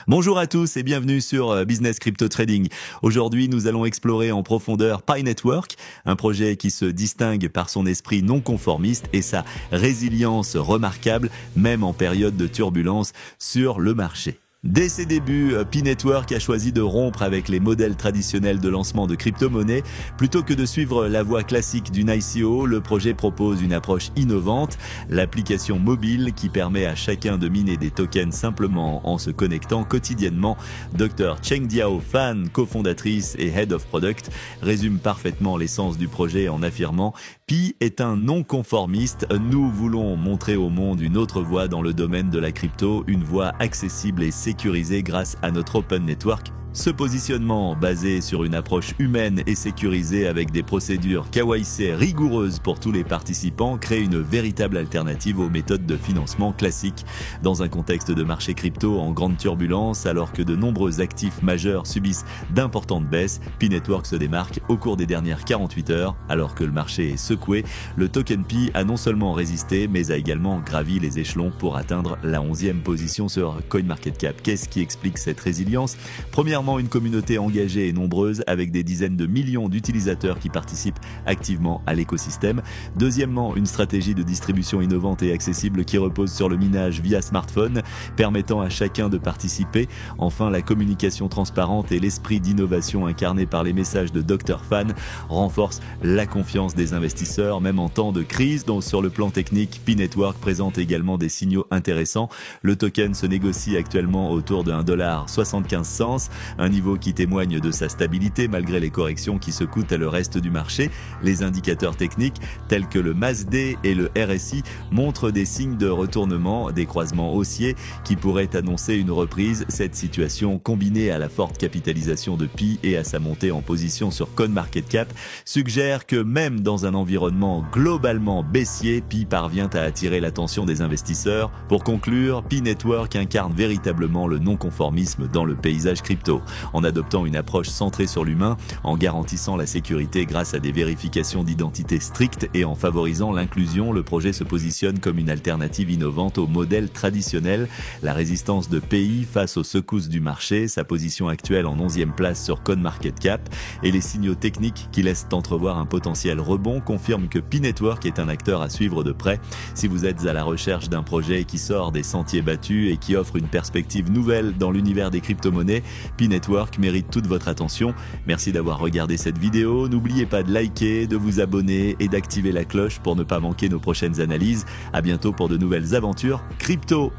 Bonjour à tous et bienvenue sur Business Crypto Trading. Aujourd'hui, nous allons explorer en profondeur Pi Network, un projet qui se distingue par son esprit non conformiste et sa résilience remarquable, même en période de turbulence sur le marché. Dès ses débuts, Pi Network a choisi de rompre avec les modèles traditionnels de lancement de crypto-monnaies. Plutôt que de suivre la voie classique d'une ICO, le projet propose une approche innovante, l'application mobile qui permet à chacun de miner des tokens simplement en se connectant quotidiennement. Dr Cheng Diao Fan, cofondatrice et Head of Product, résume parfaitement l'essence du projet en affirmant « Pi est un non-conformiste. Nous voulons montrer au monde une autre voie dans le domaine de la crypto, une voie accessible et sécurisée grâce à notre Open Network. » Ce positionnement, basé sur une approche humaine et sécurisée avec des procédures KYC rigoureuses pour tous les participants, crée une véritable alternative aux méthodes de financement classiques. Dans un contexte de marché crypto en grande turbulence, alors que de nombreux actifs majeurs subissent d'importantes baisses, Pi Network se démarque au cours des dernières 48 heures. Alors que le marché est secoué, le token Pi a non seulement résisté, mais a également gravi les échelons pour atteindre la 11e position sur CoinMarketCap. Qu'est-ce qui explique cette résilience ? Premièrement, une communauté engagée et nombreuse avec des dizaines de millions d'utilisateurs qui participent activement à l'écosystème. Deuxièmement, une stratégie de distribution innovante et accessible qui repose sur le minage via smartphone, permettant à chacun de participer. Enfin, la communication transparente et l'esprit d'innovation incarné par les messages de Dr Fan renforcent la confiance des investisseurs, même en temps de crise. Donc, sur le plan technique, Pi Network présente également des signaux intéressants. Le token se négocie actuellement autour de $1,75, un niveau qui témoigne de sa stabilité malgré les corrections qui secouent le reste du marché. Les indicateurs techniques tels que le MACD et le RSI montrent des signes de retournement, des croisements haussiers qui pourraient annoncer une reprise. Cette situation, combinée à la forte capitalisation de Pi et à sa montée en position sur CoinMarketCap, suggère que même dans un environnement globalement baissier, Pi parvient à attirer l'attention des investisseurs. Pour conclure, Pi Network incarne véritablement le non-conformisme dans le paysage crypto. En adoptant une approche centrée sur l'humain, en garantissant la sécurité grâce à des vérifications d'identité strictes et en favorisant l'inclusion, le projet se positionne comme une alternative innovante au modèle traditionnel. La résistance de Pi face aux secousses du marché, sa position actuelle en 11e place sur CoinMarketCap et les signaux techniques qui laissent entrevoir un potentiel rebond confirment que Pi Network est un acteur à suivre de près. Si vous êtes à la recherche d'un projet qui sort des sentiers battus et qui offre une perspective nouvelle dans l'univers des crypto-monnaies, Pi Network mérite toute votre attention. Merci d'avoir regardé cette vidéo. N'oubliez pas de liker, de vous abonner et d'activer la cloche pour ne pas manquer nos prochaines analyses. À bientôt pour de nouvelles aventures crypto.